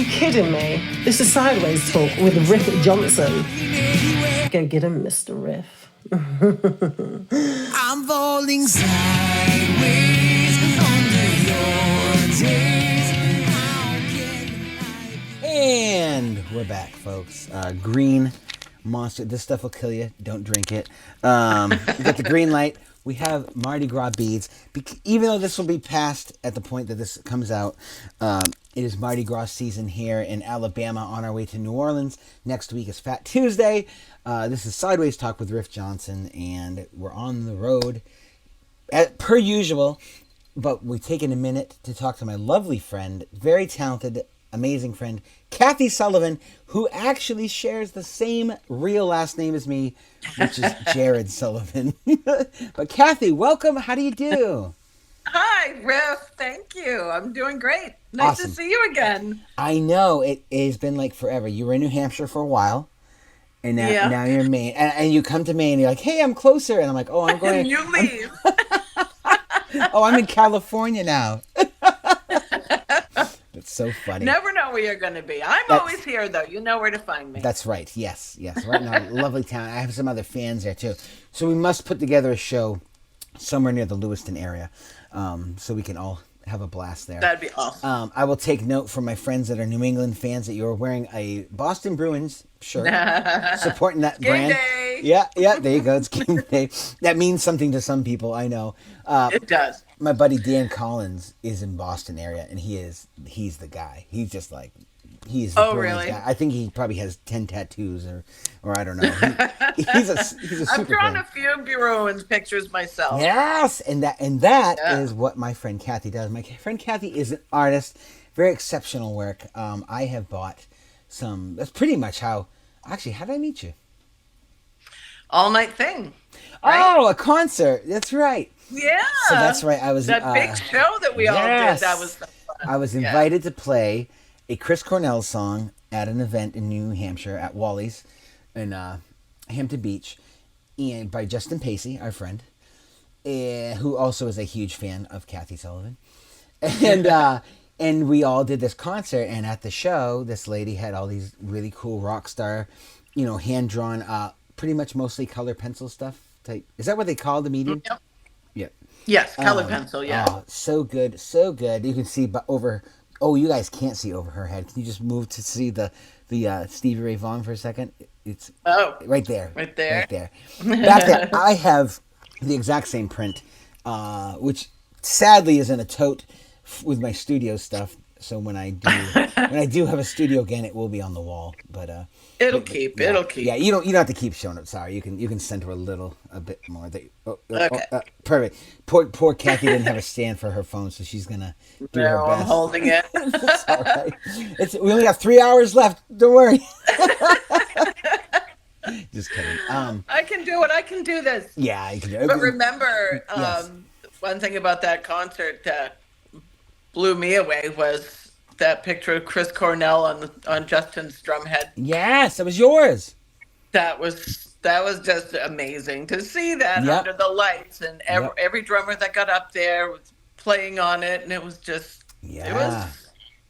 kidding me? This is Sideways Talk with Riff Johnson. Go get him, Mr. Riff. I'm falling sideways under your days. And we're back, folks. Green Monster. This stuff will kill you. Don't drink it. We got the green light. We have Mardi Gras beads. Even though this will be past at the point that this comes out, it is Mardi Gras season here in Alabama, on our way to New Orleans. Next week is Fat Tuesday. This is Sideways Talk with Riff Johnson, and we're on the road per usual. But we've taken a minute to talk to my lovely friend, very talented, amazing friend, Kathy Sullivan, who actually shares the same real last name as me, which is Jared Sullivan. But Kathy, welcome. How do you do? Hi, Riff. Thank you. I'm doing great. Nice Awesome. to see you again. I know. It has been like forever. You were in New Hampshire for a while, and now you're in Maine. And you come to Maine, and you're like, hey, I'm closer. And I'm like, oh, I'm going. And you leave. I'm in California now. That's so funny. Never know where you're going to be. I'm always here, though. You know where to find me. That's right. Yes. Right now, lovely town. I have some other fans there, too. So we must put together a show somewhere near the Lewiston area, so we can all have a blast there. That'd be awesome. I will take note from my friends that are New England fans that you're wearing a Boston Bruins shirt, supporting that Game brand. day. Yeah, there you go. It's game day. That means something to some people, I know. It does. My buddy Dan Collins is in Boston area, and he's the guy. He's just like, he's the Bruins really? guy. I think he probably has 10 tattoos or I don't know. He's a super I've drawn fan. a few Bruins pictures myself. Yes, and that is what my friend Kathy does. My friend Kathy is an artist, very exceptional work. I have bought some. That's pretty much how did I meet you? All night thing. Right? Oh, a concert. That's right. Yeah. So that's right. I was that big show that we all did. That was so fun. I was invited to play a Chris Cornell song at an event in New Hampshire at Wally's in Hampton Beach, and by Justin Pacey, our friend, who also is a huge fan of Kathy Sullivan, and we all did this concert. And at the show, this lady had all these really cool rock star, hand drawn, pretty much mostly color pencil stuff. Is that what they call the medium? Yep. Yep. Yes, color pencil, yeah. Oh, so good, so good. You can see over. Oh, you guys can't see over her head. Can you just move to see the Stevie Ray Vaughan for a second? It's right there. Right there. Right there. Back there. I have the exact same print, which sadly is in a tote with my studio stuff. So when I do have a studio again, it will be on the wall. But it'll keep. Yeah, you don't have to keep showing it. Sorry, you can center a bit more. Okay. Perfect. Poor Kathy didn't have a stand for her phone, so she's gonna do her best. I'm holding it. It's all right. We only got 3 hours left. Don't worry. Just kidding. I can do it. I can do this. Yeah, you can do it. But remember, Yes. one thing about that concert that blew me away was that picture of Chris Cornell on Justin's drum head. Yes, it was yours. That was just amazing to see that under the lights, and every drummer that got up there was playing on it, and it was just it was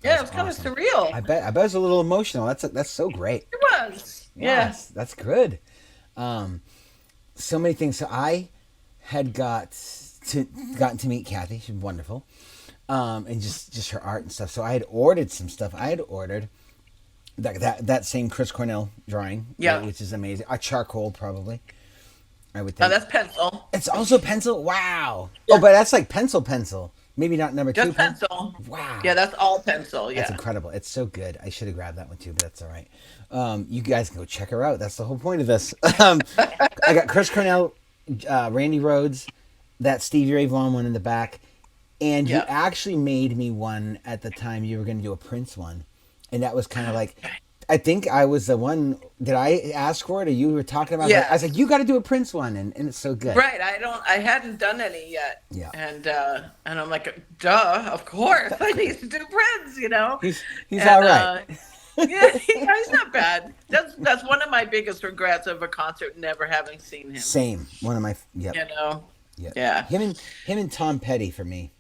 kind of surreal. I bet it was a little emotional. That's so great. It was. Yes, that's good. So many things. So I had gotten to meet Kathy. She's wonderful. And just her art and stuff. So I had ordered some stuff. I had ordered that same Chris Cornell drawing, which is amazing. A charcoal, probably. I would think. Oh, that's pencil. It's also pencil. Wow. Yeah. Oh, but that's like pencil. Maybe not number just 2. Pencil. Wow. Yeah, that's all pencil. Yeah. That's incredible. It's so good. I should have grabbed that one too, but that's all right. You guys can go check her out. That's the whole point of this. I got Chris Cornell, Randy Rhoads, that Stevie Ray Vaughan one in the back. And you actually made me one at the time you were going to do a Prince one. And that was kind of like, I think I was the one, did I ask for it or you were talking about it? I was like, you got to do a Prince one. And it's so good. Right. I hadn't done any yet. Yeah. And I'm like, duh, of course. I need to do Prince, He's all right. He's not bad. That's one of my biggest regrets of a concert, never having seen him. Same. One of my, Yeah. Yeah. Him and Tom Petty for me.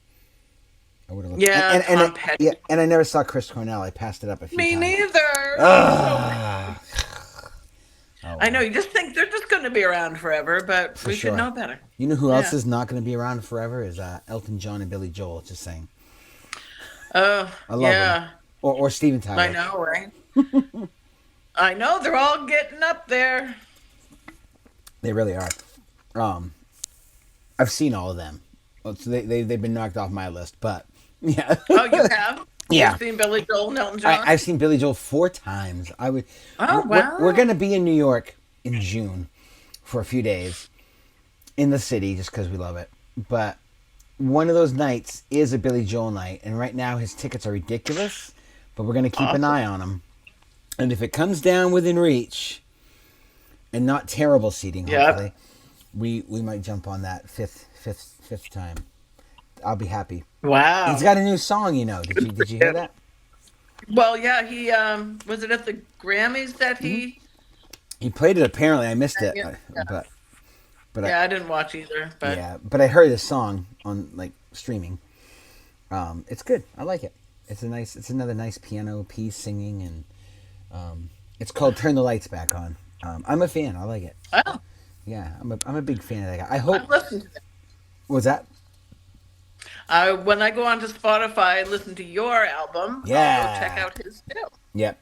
I would have looked. Yeah, Tom Petty. Yeah, and I never saw Chris Cornell. I passed it up a few Me times. neither. Ah. Oh, I know, you just think they're just going to be around forever, but we sure. should know better. You know who else is not going to be around forever? Is Elton John and Billy Joel. Just saying. Oh, I love yeah. them. Or Steven Tyler. I know, right? I know, they're all getting up there. They really are. I've seen all of them. So they've been knocked off my list, but yeah. Oh, you have? Yeah. You've seen Billy Joel and Elton John? I've seen Billy Joel 4 times. Oh, wow. We're going to be in New York in June for a few days in the city just because we love it. But one of those nights is a Billy Joel night, and right now his tickets are ridiculous, but we're going to keep an eye on them. And if it comes down within reach and not terrible seating, hopefully, we might jump on that fifth time. I'll be happy. Wow. He's got a new song, you know. Did you hear that? Well, yeah, he was it at the Grammys that he played it. Apparently, I missed it, but yeah, I didn't watch either. But yeah, but I heard the song on like streaming. It's good. I like it. It's another nice piano piece, singing, and it's called "Turn the Lights Back On." I'm a fan. I like it. Oh, Yeah, I'm a big fan of that guy. I hope. I listened to it. Was that? When I go onto Spotify and listen to your album, Yeah. I'll go check out his too. Yeah,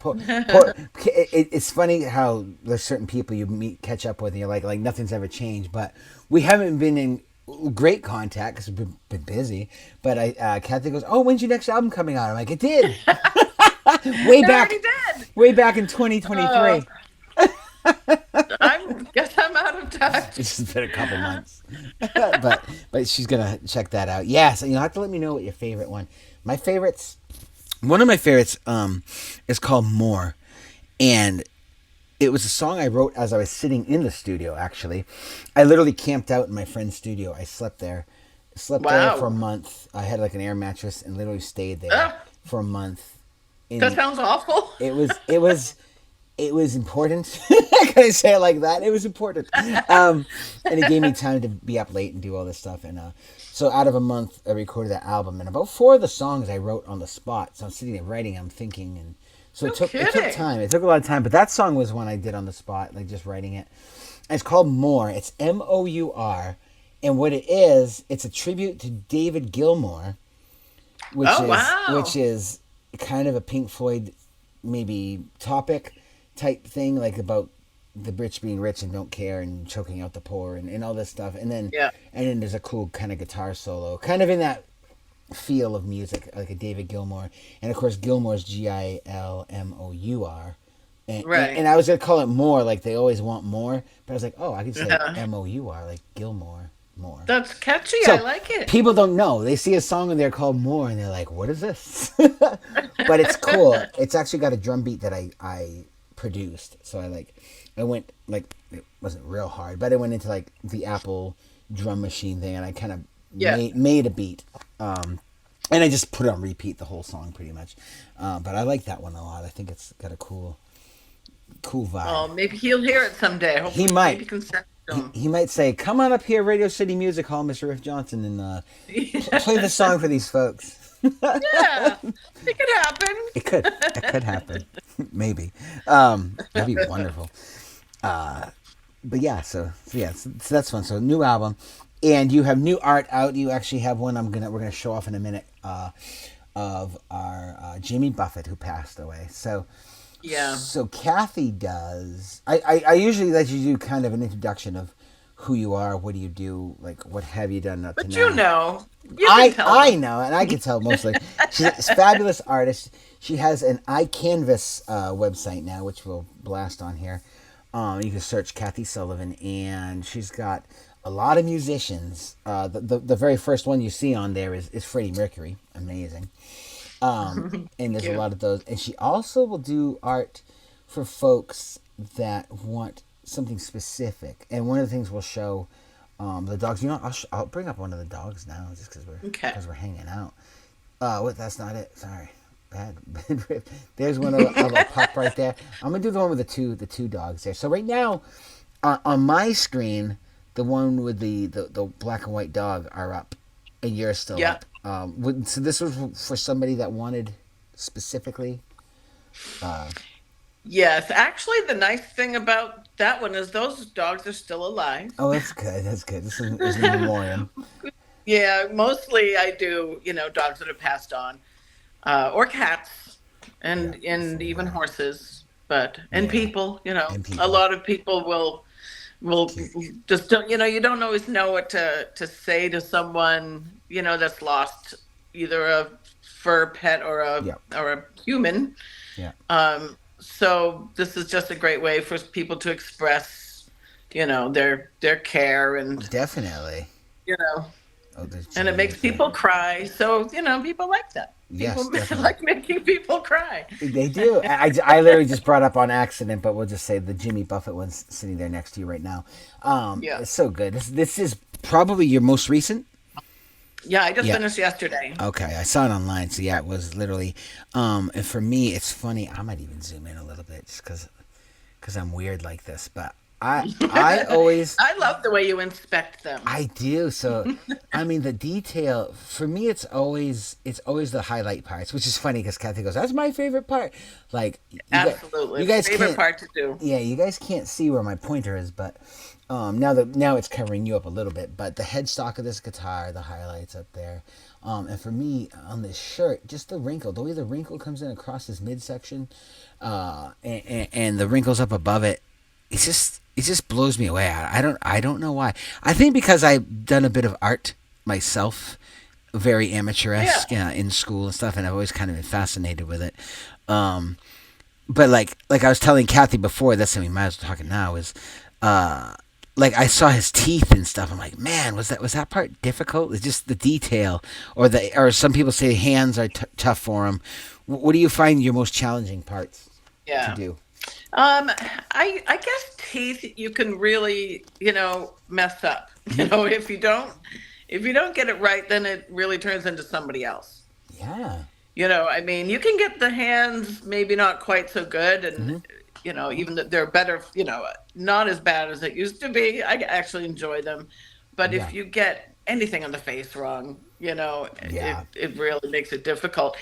it's funny how there's certain people you meet, catch up with, and you're like nothing's ever changed. But we haven't been in great contact because we've been busy. But Kathy goes, "Oh, when's your next album coming out?" I'm like, "It did, way back in 2023." I guess I'm out of touch. It's just been a couple months, but she's gonna check that out. Yes, and you'll have to let me know what your favorite one. One of my favorites is called "More," and it was a song I wrote as I was sitting in the studio. Actually, I literally camped out in my friend's studio. I slept there there for a month. I had like an air mattress and literally stayed there for a month. That sounds awful. It was important. Can I say it like that? It was important. And it gave me time to be up late and do all this stuff. And so out of a month, I recorded that album. And about 4 of the songs I wrote on the spot. So I'm sitting there writing, I'm thinking. And so it took time. It took a lot of time. But that song was one I did on the spot, like just writing it. And it's called More. It's Mour. And what it is, it's a tribute to David Gilmour, which is kind of a Pink Floyd maybe topic type thing, like about the rich being rich and don't care and choking out the poor and all this stuff. And then there's a cool kind of guitar solo, kind of in that feel of music, like a David Gilmour. And of course, Gilmour's Gilmour. And I was going to call it More, like they always want more. But I was like, oh, I could say Mour, like Gilmour. More. That's catchy. So I like it. People don't know. They see a song in there called More, and they're like, what is this? But it's cool. It's actually got a drum beat that I produced. So I went, like, it wasn't real hard, but I went into, like, the Apple drum machine thing, and I kind of made a beat. And I just put it on repeat the whole song, pretty much. But I like that one a lot. I think it's got a cool vibe. Oh, maybe he'll hear it someday. Hopefully, He might. Maybe can send He might say, "Come on up here, Radio City Music Hall, Mr. Riff Johnson, and play the song for these folks." Yeah, it could happen. It could happen. Maybe. That'd be wonderful. But yeah, so that's fun. So new album, and you have new art out. You actually have one we're gonna show off in a minute of our Jimmy Buffett, who passed away. So. Yeah. So Kathy does. I usually let you do kind of an introduction of who you are, what do you do, like what have you done up to now. But you know, I know, and I can tell mostly. She's a fabulous artist. She has an iCanvas website now, which we'll blast on here. You can search Kathy Sullivan, and she's got a lot of musicians. The very first one you see on there is Freddie Mercury. Amazing. And there's a lot of those. And she also will do art for folks that want something specific. And one of the things we'll show the dogs. You know, I'll bring up one of the dogs now just because we're hanging out. That's not it. Sorry. Bad rip. There's one of a pup right there. I'm going to do the one with the two dogs there. So right now, on my screen, the one with the black and white dog are up. And you're still Yeah. up. So this was for somebody that wanted specifically. Uh, Yes. Actually, the nice thing about that one is those dogs are still alive. oh, that's good. That's good. This is in memoriam. Yeah, mostly I do, dogs that have passed on, or cats, Yeah, and same even here. horses, but and Yeah, people, and a people. lot of people will Cute. just don't, you don't always know what to say to someone, that's lost either a fur pet Yeah, or a human. yeah, So this is just a great way for people to express, their care definitely. you know Oh, there's and it Jimmy makes right there. people cry. So, people like that. Yes, People definitely. like making people cry. They do. I literally just brought up on accident, but we'll just say the Jimmy Buffett one's sitting there next to you right now. Yeah. It's so good. This is probably your most recent. Yeah, I just Yeah. finished yesterday. Okay, I saw it online, so yeah, it was literally. And for me, it's funny. I might even zoom in a little bit just because I'm weird like this. But I always I love the way you inspect them. I do. So I mean, the detail for me, it's always the highlight parts, which is funny because Kathy goes, "That's my favorite part." Like Absolutely. you guys Favorite can't. part to do. Yeah, you guys can't see where my pointer is, but now it's covering you up a little bit. But the headstock of this guitar, the highlights up there, and for me on this shirt, just the wrinkle, the way the wrinkle comes in across this midsection, and the wrinkles up above it, it just blows me away. I don't know why. I think because I've done a bit of art myself, very Yeah. amateurish in school and stuff, and I've always kind of been fascinated with it. Um, but like I was telling Kathy before, that's something we might as well talking now is, uh, like I saw his teeth and stuff. I'm like, man, was that part difficult? It's just the detail, or some people say hands are tough for him. What do you find your most challenging parts to Yeah. do? I guess teeth you can really, mess up. If you don't get it right, then it really turns into somebody else. Yeah. I mean, you can get the hands maybe not quite so good, and Hmm. even that they're better, not as bad as it used to be. I actually enjoy them, but Yeah. if you get anything on the face wrong, Yeah. it really makes it difficult.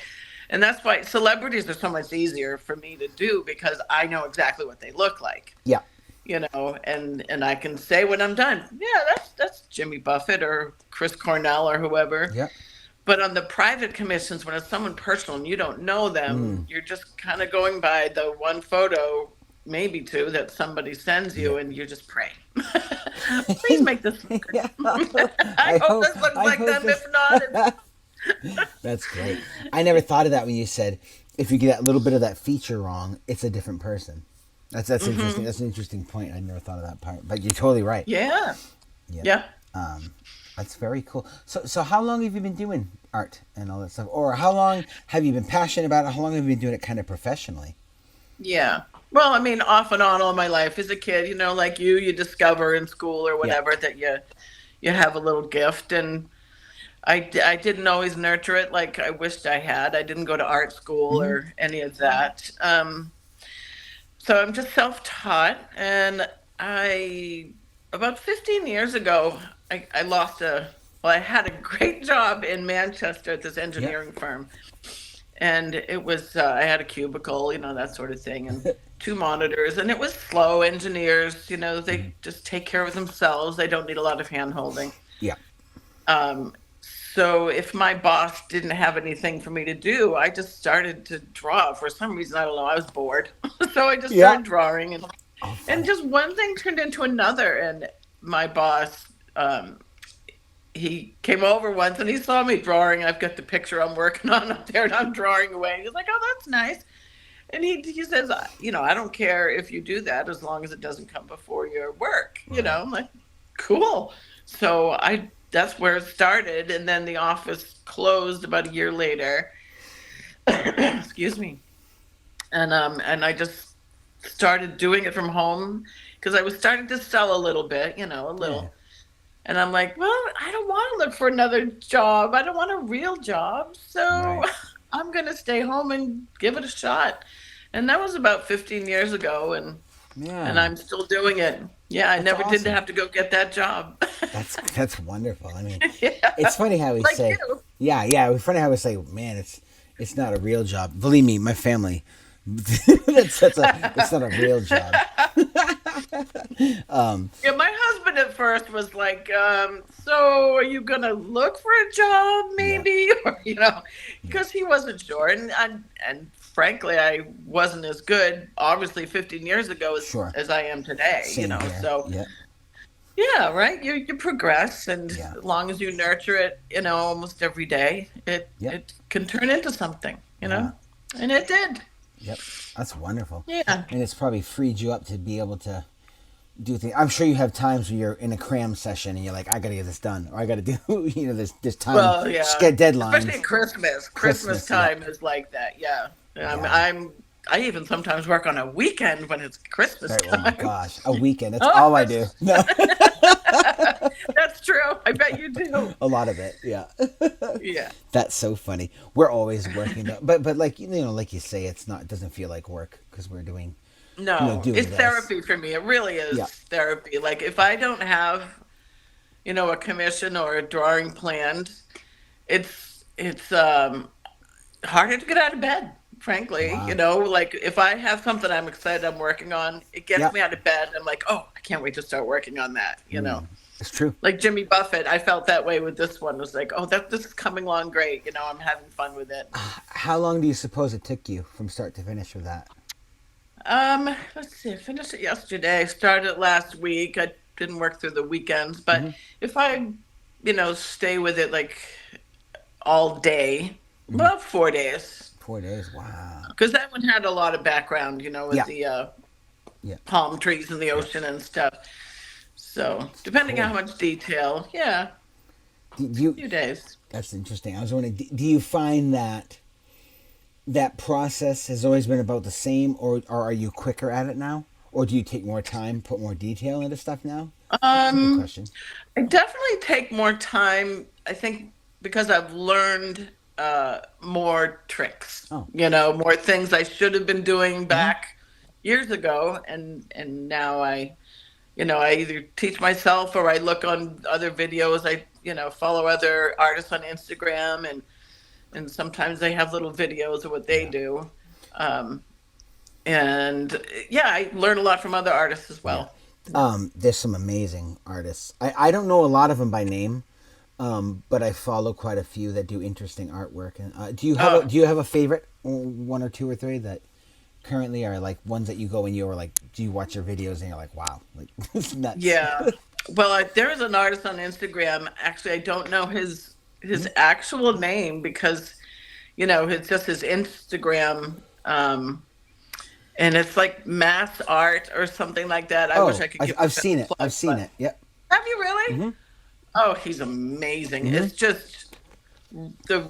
And that's why celebrities are so much easier for me to do because I know exactly what they look like, Yeah. and I can say when I'm done, yeah, that's Jimmy Buffett or Chris Cornell or whoever. Yeah. But on the private commissions, when it's someone personal and you don't know them, Mm. you're just kind of going by the one photo, maybe two, that somebody sends Yeah. you, and you're just praying. Please make this look Yeah. good. I I hope hope. this looks I like hope them. this. If not, it's That's great. I never thought of that when you said if you get that little bit of that feature wrong, it's a different person. That's interesting. That's an interesting point. I never thought of that part, but you're totally right. yeah, Yeah. yeah, Um, that's very cool. So how long have you been doing art and all that stuff, or how long have you been passionate about it? How long have you been doing it kind of professionally? yeah. Well, I mean, off and on all my life as a kid, like you discover in school or Yeah. whatever that you have a little gift, and I didn't always nurture it like I wished I had. I didn't go to art school Hmm. or any of that. So I'm just self-taught, and I about 15 years ago, I lost well, I had a great job in Manchester at this Yeah. engineering firm, and it was I had a cubicle, that sort of thing, and two monitors, and it was slow. Engineers, Hmm. they just take care of themselves. They don't need a lot of hand holding. Yeah. Um, so if my boss didn't have anything for me to do, I just started to draw. For some reason, I don't know, I was bored. So I just Yeah. started drawing, Oh, and fun. just one thing turned into another. And my boss, he came over once and he saw me drawing. I've got the picture I'm working on up there, and I'm drawing away. He's like, "Oh, that's nice." And he says, I don't care if you do that as long as it doesn't come before your work. Right. I'm like, cool. So that's where it started, and then the office closed about a year later. Excuse me. And I just started doing it from home because I was starting to sell a little bit, a Yeah. little. And I'm like, well, I don't want to look for another job. I don't want a real job. So Right. I'm going to stay home and give it a shot. And that was about 15 years ago, and Yeah. I'm still doing it. Yeah, I never did awesome. have to go get that job. That's wonderful. I mean, Yeah, it's funny how we like say, you. yeah. It's funny how we say, man, it's not a real job. Believe me, my family, it's not a real job. Yeah, my husband at first was like, so are you gonna look for a job Yeah, maybe? Or, yeah, because he wasn't sure. And frankly, I wasn't as good, obviously 15 years ago sure. as I am today, Same here. So Yeah, yeah, right. You progress, and yeah, as long as you nurture it, almost every day, it yep, it can turn into something, yeah, and it did. yep. That's wonderful. Yeah. And it's probably freed you up to be able to do things. I'm sure you have times where you're in a cram session and you're like, I got to get this done, or I got to do, there's time, Well, yeah, especially deadlines. at Christmas. Christmas Yeah. time is like that. Yeah, Yeah. I even sometimes work on a weekend when it's Christmas Right. Oh my time. gosh, a weekend. That's Oh, all I do. No, that's true. I bet you do. a lot of it. Yeah. Yeah. That's so funny. We're always working, though. But like like you say, it doesn't feel like work because we're doing No, doing it's this. therapy for me. It really is Yeah. therapy. Like if I don't have, a commission or a drawing planned, it's harder to get out of bed, frankly. Wow. Like if I have something I'm excited I'm working on, it gets Yeah. me out of bed. I'm like, oh, I can't wait to start working on that. It's true. Like Jimmy Buffett, I felt that way with this one. It was like, oh, this is coming along great. I'm having fun with it. How long do you suppose it took you from start to finish with that? Let's see. I finished it yesterday. Started it last week. I didn't work through the weekends, but if I, stay with it like all day, about 4 days. 4 days. Wow. Because that one had a lot of background, with Yeah. the Yeah. palm trees in the ocean and stuff. So depending on Cool. how much detail, yeah, Do you? few days. That's interesting. I was wondering, do you find that process has always been about the same, or are you quicker at it now, or do you take more time, put more detail into stuff now? That's a good question. I definitely take more time. I think because I've learned more tricks. Oh. More things I should have been doing back years ago, and now I either teach myself or I look on other videos. I follow other artists on Instagram, and sometimes they have little videos of what they do. And yeah, I learn a lot from other artists as well. There's some amazing artists. I don't know a lot of them by name, but I follow quite a few that do interesting artwork. And do you have a favorite, one or two or three that currently are like ones that you go and you're like, do you watch your videos and you're like, wow, like it's nuts. Yeah. Well, there is an artist on Instagram. Actually, I don't know his actual name because, it's just his Instagram, and it's like mass art or something like that. I wish I could give. I've seen it. I've seen it. Yep. Have you really? Oh, he's amazing. It's just the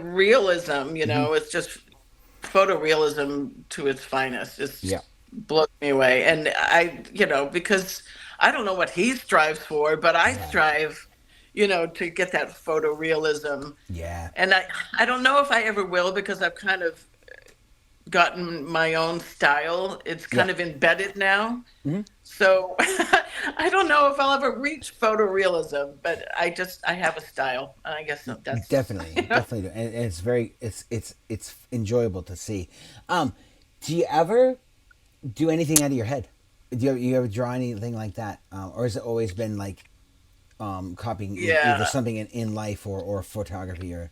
realism. It's just photorealism to its finest. It's Yeah. blows me away. And because I don't know what he strives for, but I strive, to get that photorealism. Yeah. And I don't know if I ever will because I've kind of gotten my own style. It's kind of embedded now. So I don't know if I'll ever reach photorealism, but I have a style. And I guess that's Definitely do. And it's it's enjoyable to see. Do you ever do anything out of your head? Do you ever draw anything like that, or has it always been like copying either something in life or photography or?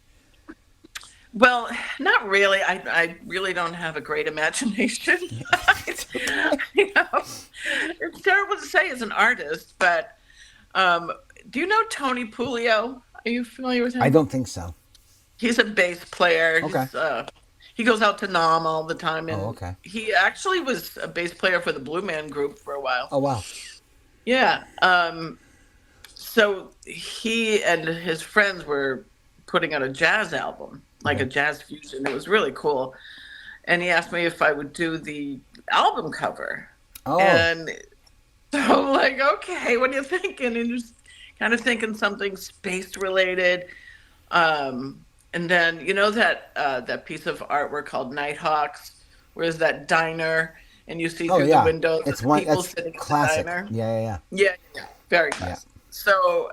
Well, not really. I really don't have a great imagination. It's terrible to say as an artist, but do you know Tony Pulio? Are you familiar with him? I don't think so. He's a bass player. Okay. He goes out to Nam all the time, and okay. he actually was a bass player for the Blue Man Group for a while. Oh wow. Yeah. So he and his friends were putting out a jazz album, like a jazz fusion. It was really cool. And he asked me if I would do the album cover. Oh. And so I'm like, okay, what are you thinking? And just kind of thinking something space related. And then that piece of artwork called Nighthawks, where there's that diner and you see Oh through the yeah, windows it's the one people that's sitting classic. in the diner. Yeah. Yeah, very Yeah. classic. So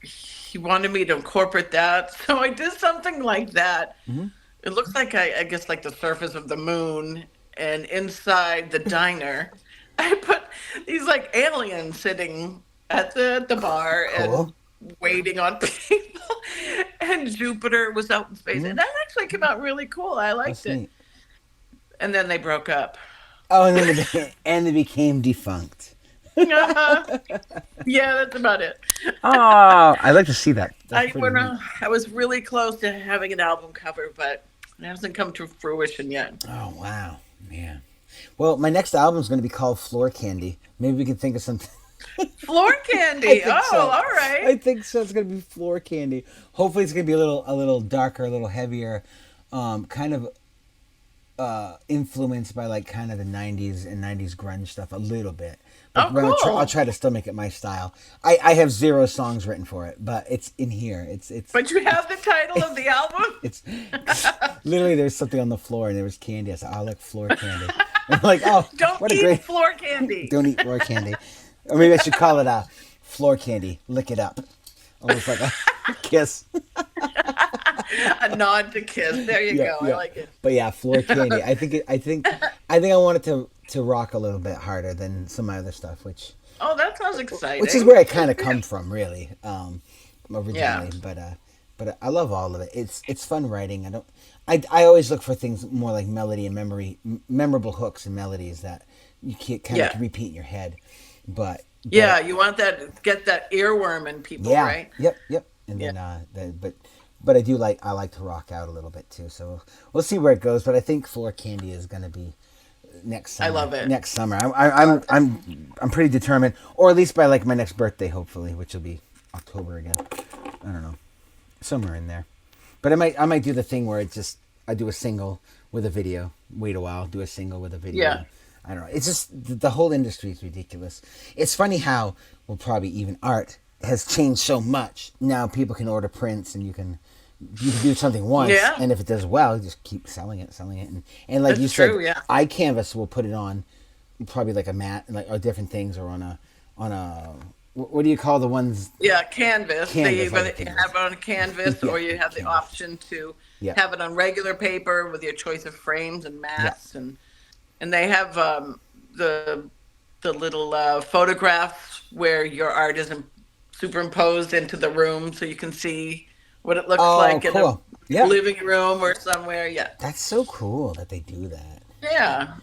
he wanted me to incorporate that. So I did something like that. Mm-hmm. It looks like I guess like the surface of the moon, and inside the diner, I put these like aliens sitting at the bar Cool. and waiting on people. And Jupiter was out in space, Mm-hmm. and that actually came out really cool. I liked That's it. neat. And then they broke up. Oh, and then they became defunct. Uh-huh. Yeah, that's about it. Oh, I like to see that. That's I pretty went. neat. I was really close to having an album cover, but it hasn't come to fruition yet. Oh wow, man. Well, my next album is going to be called Floor Candy. Maybe we can think of something. Floor I candy. think Oh, so. all I right. think so. It's going to be Floor Candy. Hopefully, it's going to be a little darker, a little heavier, kind of influenced by like kind of the '90s and '90s grunge stuff a little bit. Oh, But I'll cool. try to still make it my style. I have 0 songs written for it, but it's in here. But you have the title of the album. It's literally there's something on the floor and there was candy. I said, I like floor candy. I'm like, oh, Don't what a eat great floor candy. don't eat floor candy. Or maybe I should call it floor candy. Lick it up. Almost like a kiss. A nod to Kiss. There you go. I like it. But yeah, floor candy. I want it to rock a little bit harder than some of my other stuff, Oh, that sounds exciting. which is where I kind of come from, really, originally. Yeah. But I love all of it. It's fun writing. I always look for things more like melody and memorable hooks and melodies that you can't kind of repeat in your head. But Yeah, you want that, get that earworm in people, yeah, right? yep. And then but I like to rock out a little bit too. So we'll see where it goes. But I think Floor Candy is going to be next summer. I love it. Next summer. I'm pretty determined, or at least by like my next birthday, hopefully, which will be October again. I don't know, somewhere in there. But I might do the thing where it's just I do a single with a video. Wait a while, do a single with a video. Yeah. I don't know. It's just the whole industry is ridiculous. It's funny how probably even art has changed so much. Now people can order prints and you can do something once, and if it does well, you just keep selling it, and like That's you said, true, yeah. iCanvas will put it on probably like a mat, like or different things, or on a what do you call the ones? Yeah, canvas. They Canvas, either like have it on canvas or you have the option to have it on regular paper with your choice of frames and mats, and they have the little photographs where your art is superimposed into the room, so you can see what it looks like cool. in a living room or somewhere. Yeah, That's so cool that they do that. yeah.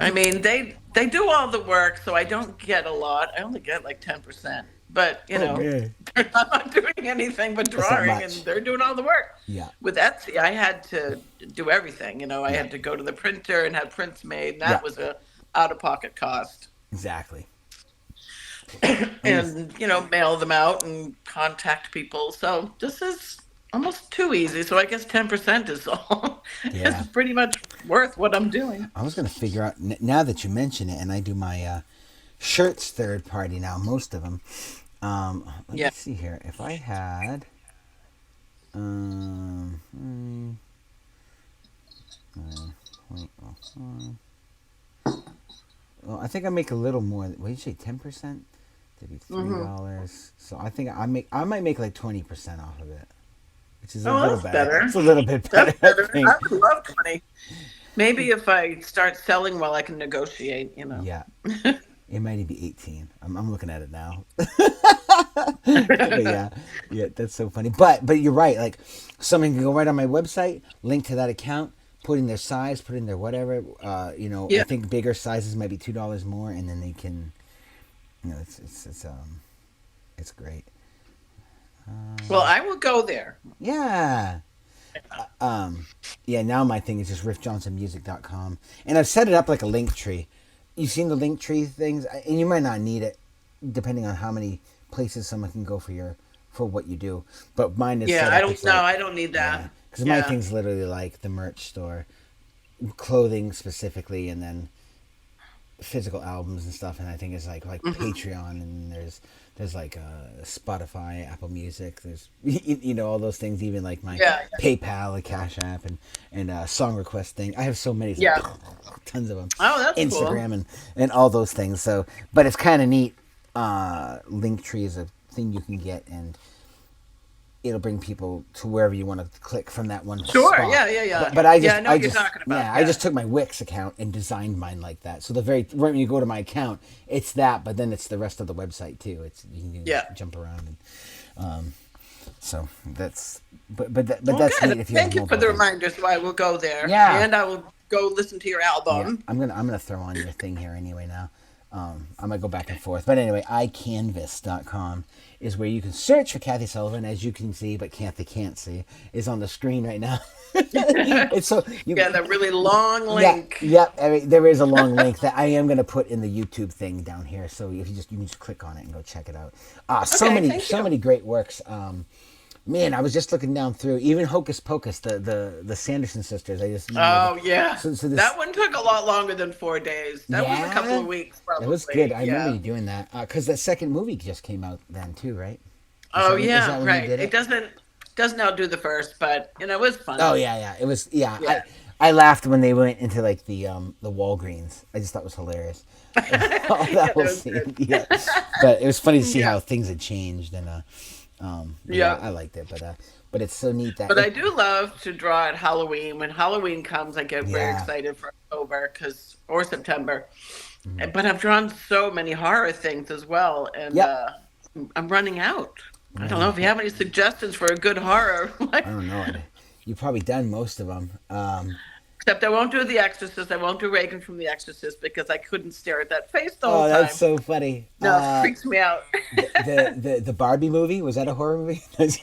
I mean, they do all the work, so I don't get a lot. I only get like 10%. But man. they're not doing anything but That's not drawing, and much. they're doing all the work. Yeah. With Etsy, I had to do everything. I had to go to the printer and have prints made. And that was a out-of-pocket cost. Exactly. And mail them out and contact people. So this is almost too easy. So I guess 10% is all. Yeah. It's pretty much worth what I'm doing. I was gonna figure out now that you mention it, and I do my shirts third party now, most of them. Let me see here. If I had, well, I think I make a little more. What did you say? 10%? To be $3. So I think I might make like 20% off of it, which is a little better. It's a little bit better. That's better. I think. I would love 20. Maybe if I start selling well, I can negotiate. Yeah. It might even be 18. I'm looking at it now. But yeah, that's so funny. But you're right. Like, someone can go right on my website, link to that account, put in their size, put in their whatever. I think bigger sizes might be $2 more, and then they can. It's great. Well, I will go there. Yeah. Now my thing is just riffjohnsonmusic.com, and I've set it up like a link tree. You've seen the link tree things, and you might not need it depending on how many places someone can go for what you do. But mine is set up. I don't need that. Because my thing's literally like the merch store, clothing specifically, and then physical albums and stuff, and I think it's like Patreon, and there's like Spotify, Apple Music, there's all those things, even like my PayPal, a Cash App, and song request thing. I have so many, tons of them. Oh, that's Instagram cool. and all those things. So, but it's kind of neat. Linktree is a thing you can get, and it'll bring people to wherever you want to click from that one Sure, spot. yeah. But I know what you're talking about. I just took my Wix account and designed mine like that. So right when you go to my account, it's that, but then it's the rest of the website too. It's you can jump around, and so that's that's neat. If you thank you for the reminder, so I will go there. Yeah, and I will go listen to your album. Yeah. I'm gonna throw on your thing here anyway now. I'm gonna go back and forth, but anyway, iCanvas.com is where you can search for Kathy Sullivan, as you can see, but Kathy can't see, is on the screen right now. It's so the really long link. Yeah, there is a long link that I am gonna put in the YouTube thing down here. So if you can just click on it and go check it out. So many great works. Man, I was just looking down through even Hocus Pocus, the Sanderson sisters. So that one took a lot longer than 4 days. That was a couple of weeks, probably. It was good. I remember you doing that because the second movie just came out then too, right? Right. It doesn't outdo the first, but it was fun. Oh yeah. It was I laughed when they went into like the Walgreens. I just thought it was hilarious. That whole scene. Yeah, but it was funny to see how things had changed and. I liked it, but it's so neat that. But I do love to draw at Halloween. When Halloween comes, I get very excited for October or September. Mm-hmm. But I've drawn so many horror things as well, and I'm running out. I don't know if you have any suggestions for a good horror. I don't know. You've probably done most of them. Except I won't do The Exorcist. I won't do Reagan from The Exorcist because I couldn't stare at that face the whole time. Oh, that's so funny. No, it freaks me out. the Barbie movie, was that a horror movie? That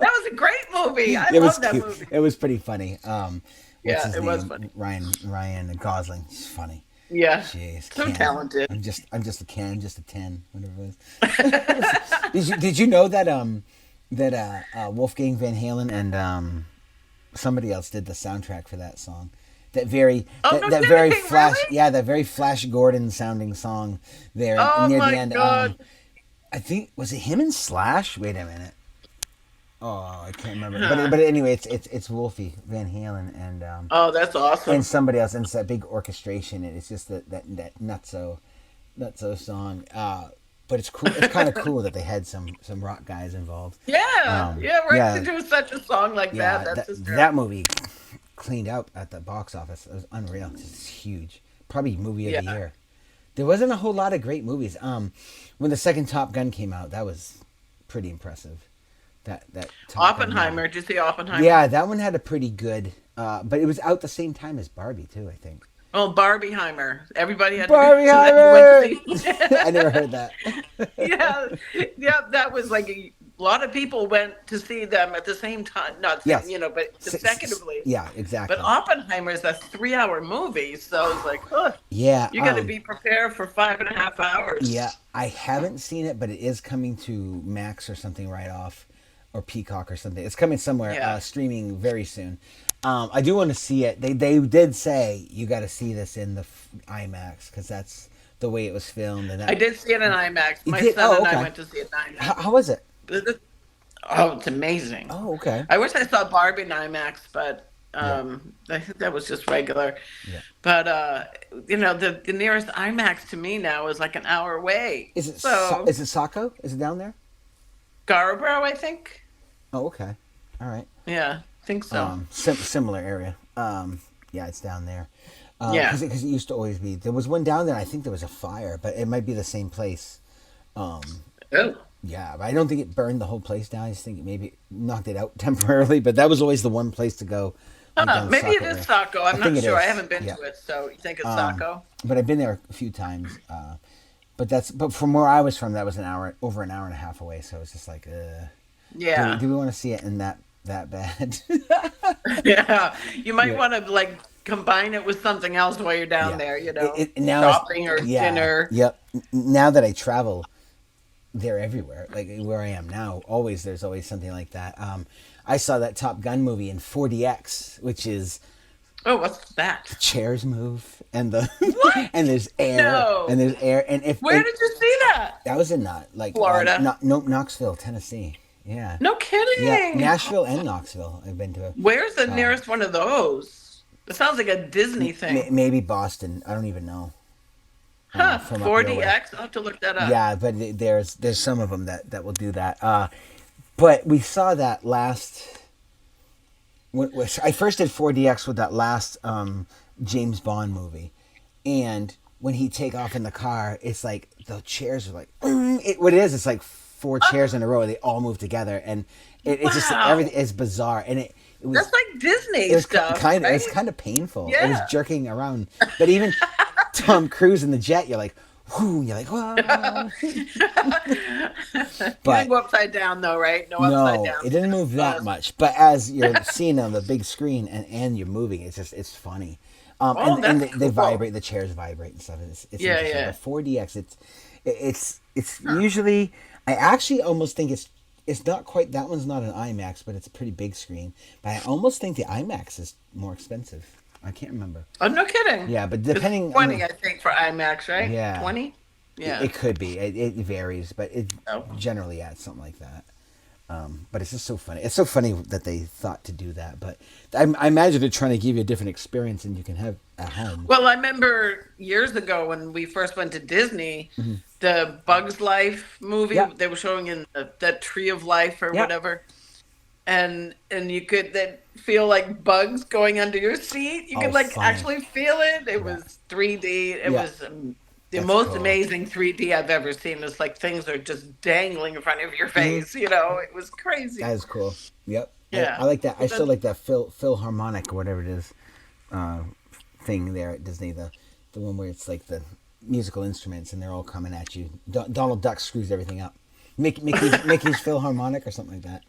was a great movie. I love that movie. It was pretty funny. It was funny. Ryan Gosling. He's funny. Yeah. Jeez, so talented. I'm just a 10, whatever it was. Did you know that Wolfgang Van Halen and somebody else did the soundtrack for that song? That very Flash, really? That very Flash Gordon sounding song there near the end. God. I think was it him and Slash? Wait a minute. Oh, I can't remember. But anyway, it's Wolfie Van Halen and that's awesome. And somebody else, and it's that big orchestration, and it's just that nutso song. But it's cool. It's kind of cool that they had some rock guys involved. To do such a song like that. That movie cleaned up at the box office. It was unreal. It's huge. Probably movie of the year. There wasn't a whole lot of great movies. When the second Top Gun came out, that was pretty impressive. That Oppenheimer. Did you see Oppenheimer? Yeah, that one had a pretty good. But it was out the same time as Barbie too, I think. Oh, Barbieheimer. Everybody had Barbieheimer! I never heard that. That was like a lot of people went to see them at the same time. Not but consecutively. Yeah, exactly. But Oppenheimer is a 3-hour movie, so it's like, you got to be prepared for 5.5 hours. Yeah, I haven't seen it, but it is coming to Max or something right off, or Peacock or something. It's coming somewhere, streaming very soon. I do want to see it. They did say you got to see this in the IMAX because that's the way it was filmed. And I did see it in IMAX. My son and I went to see it in IMAX. How was it? Oh, it's amazing. Oh, okay. I wish I saw Barbie in IMAX, but I think that was just regular. Yeah. But the nearest IMAX to me now is like an hour away. Is it Saco? Is it down there? Scarborough, I think. Oh, okay. All right. Yeah. I think so. Similar area. It's down there. Because it used to always be. There was one down there. I think there was a fire, but it might be the same place. Yeah, but I don't think it burned the whole place down. I just think it maybe knocked it out temporarily. But that was always the one place to go. Maybe it is Saco. I'm not sure. I haven't been to it, so you think it's Saco? But I've been there a few times. But from where I was from, that was over an hour and a half away. So it's just like, do we want to see it in that bad? You might want to combine it with something else while you're down there, shopping or dinner. Yep. Now that I travel, they're everywhere. Like where I am now, there's always something like that. I saw that Top Gun movie in 4DX, which is Oh, what's The that? chairs move, and the What? and there's air, No. and if Where did you see that? that was in Florida. Knoxville, Tennessee. Yeah, No yeah, kidding. Nashville and Knoxville. I've been to. Where's the nearest one of those? It sounds like a Disney thing. Maybe Boston. I don't even know. Huh. From up your way. 4DX? I'll have to look that up. Yeah, but there's some of them that will do that. But we saw that last. I first did 4DX with that last James Bond movie, and when he take off in the car, it's like the chairs are like what it is. It's like four chairs in a row. They all move together, and it's just everything is bizarre. And it was That's like Disney it was stuff. kind of right? it was kind of painful. Yeah. It was jerking around, but even Tom Cruise in the jet, you're like. Whoo, you're like, whoa. You But didn't go upside down though, right? No upside no, down. it didn't move that much. But as you're seeing on the big screen and you're moving, it's funny. And that's they cool. vibrate, the chairs vibrate and stuff. It's Yeah, interesting. yeah. But 4DX, it's usually. I actually almost think it's not quite. That one's not an IMAX, but it's a pretty big screen. But I almost think the IMAX is more expensive. I can't remember. Oh, no kidding. Yeah, but depending It's 20, I think, for IMAX, right? Yeah. 20? Yeah. It could be. It varies, but it Oh. generally, yeah, it's something like that. But it's just so funny. It's so funny that they thought to do that. But I imagine they're trying to give you a different experience than you can have at home. Well, I remember years ago when we first went to Disney, the Bugs Life movie, Yeah. they were showing in that Tree of Life or Yeah. whatever. And you could then feel like bugs going under your seat. You Oh, could like funny. actually feel it. It was 3D. It Yeah. was the That's most cool. amazing 3D I've ever seen. It's like things are just dangling in front of your face. You know, it was crazy. That is cool. Yep. Yeah. I like that. I still like that Philharmonic or whatever it is thing there at Disney. The one where it's like the musical instruments and they're all coming at you. Donald Duck screws everything up. Mickey's Philharmonic or something like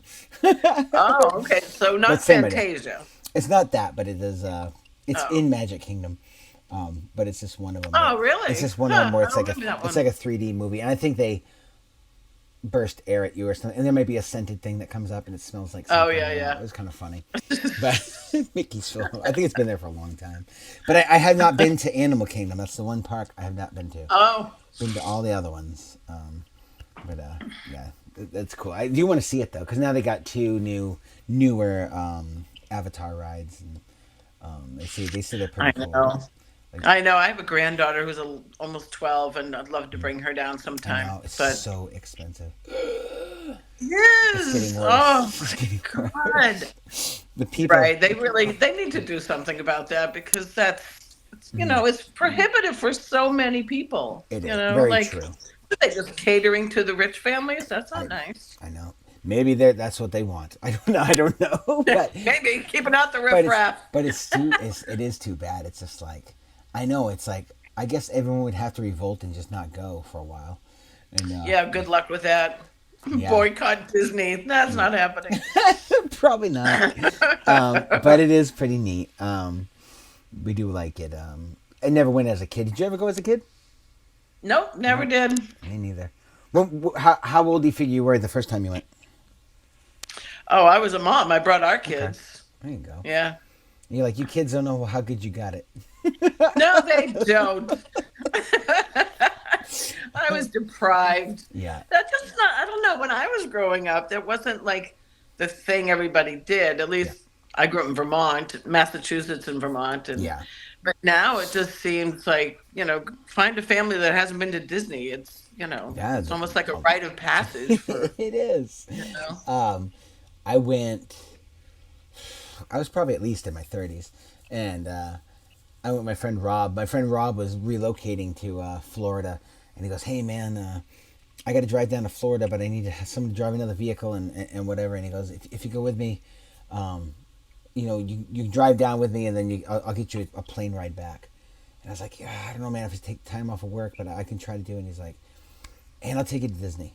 that. Oh, okay. So not But same idea. Fantasia. It's not that, but it is. It's Oh. in Magic Kingdom, but it's just one of them. Oh, really? It's just one of them where Huh, it's I like don't remember that it's one. like a 3D movie, and I think they burst air at you or something, and there might be a scented thing that comes up and it smells like. Oh, something. yeah, yeah. It was kind of funny, but Mickey's Phil. I think it's been there for a long time, but I have not been to Animal Kingdom. That's the one park I have not been to. Oh, Been to all the other ones, but yeah, that's cool. I do want to see it though, because now they got two newer Avatar rides, and they say they're pretty I cool. know. Like, I know. I have a granddaughter who's almost 12, and I'd love to bring her down I sometime. know it's But so expensive. yes, It's getting worse. oh It's getting worse. God, The people, right? They need to do something about that because it's prohibitive for so many people. It is you know, very like true. are they just catering to the rich families? That's not nice. I know. Maybe that's what they want. I don't know. I don't know. But Maybe keeping out the but riffraff. it is too bad. It's just like I know. It's like I guess everyone would have to revolt and just not go for a while. And Yeah, good luck with that. Yeah. Boycott Disney. That's not happening. Probably not. But it is pretty neat. We do like it. I never went as a kid. Did you ever go as a kid? Nope, never did. Me neither. Well, how old do you figure you were the first time you went? Oh, I was a mom. I brought our kids. There you go. Yeah. You're like, you kids don't know how good you got it. No, they don't. I was deprived. Yeah. That's just not, I don't know. When I was growing up, there wasn't like the thing everybody did. At least I grew up in Vermont, Massachusetts and Vermont. And, Yeah. But now it just seems like, find a family that hasn't been to Disney. It's, Yeah, it's almost like a rite of passage for, It is. I went. I was probably at least in my 30s, and I went with my friend Rob. My friend Rob was relocating to Florida, and he goes, "Hey man, I got to drive down to Florida, but I need to have someone to drive another vehicle and whatever." And he goes, "If you go with me, you drive down with me, and then I'll get you a plane ride back." And I was like, "Yeah, I don't know, man. If I take time off of work, but I can try to do it." And he's like, "And I'll take you to Disney."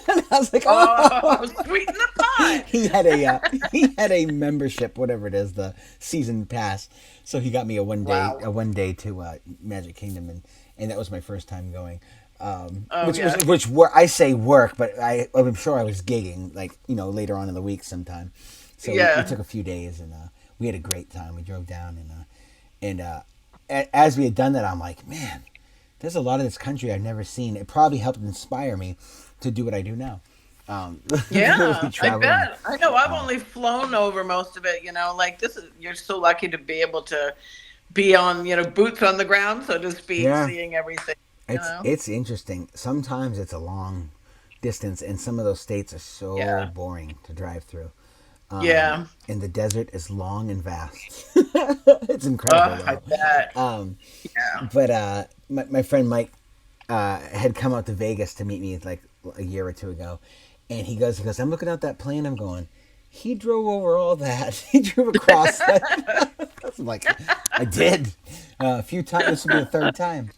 And I was like, oh, sweeten the pot. he had a membership, whatever it is, the season pass. So he got me a one day to Magic Kingdom, and that was my first time going. Which I say work, but I'm sure I was gigging later on in the week sometime. So we took a few days and we had a great time. We drove down and And as we had done that, I'm like, man, there's a lot of this country I've never seen. It probably helped inspire me to do what I do now. Yeah, I traveling. bet. I know. I've only flown over most of it. Like this is. You're so lucky to be able to be on, boots on the ground, so to speak, Yeah. seeing everything. It's interesting. Sometimes it's a long distance, and some of those states are so Yeah. boring to drive through. Yeah. And the desert is long and vast. It's incredible, I though. bet. Yeah. But my friend Mike had come out to Vegas to meet me like a year or two ago, and he goes, I'm looking out that plane. I'm going, he drove over all that. He drove across that. I'm like, I did a few times. This will be the third time.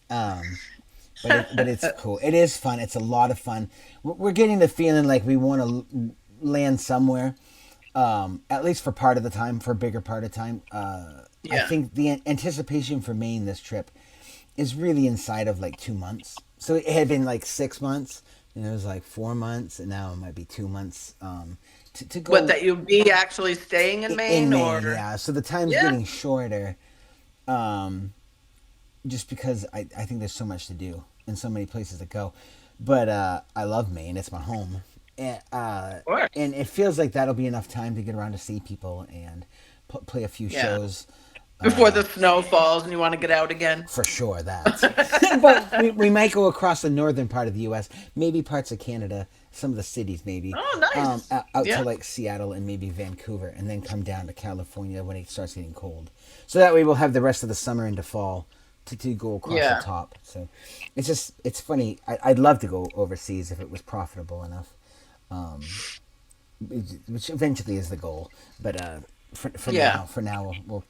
But it's cool. It is fun. It's a lot of fun. We're getting the feeling like we want to land somewhere, at least for part of the time, for a bigger part of the time. I think the anticipation for Maine this trip is really inside of like 2 months. So it had been like 6 months, and it was like 4 months, and now it might be 2 months. To go. What, that you'll be actually staying in Maine? In Maine, or? yeah. So the time's getting shorter, just because I think there's so much to do and so many places to go. But I love Maine. It's my home. And it feels like that'll be enough time to get around to see people and play a few shows. Before the snow falls and you want to get out again? For sure, that. But we might go across the northern part of the U.S., maybe parts of Canada, some of the cities maybe. Oh, nice. Out to like Seattle and maybe Vancouver, and then come down to California when it starts getting cold. So that way we'll have the rest of the summer into fall to go across the top. So it's funny. I'd love to go overseas if it was profitable enough, which eventually is the goal. But for now we'll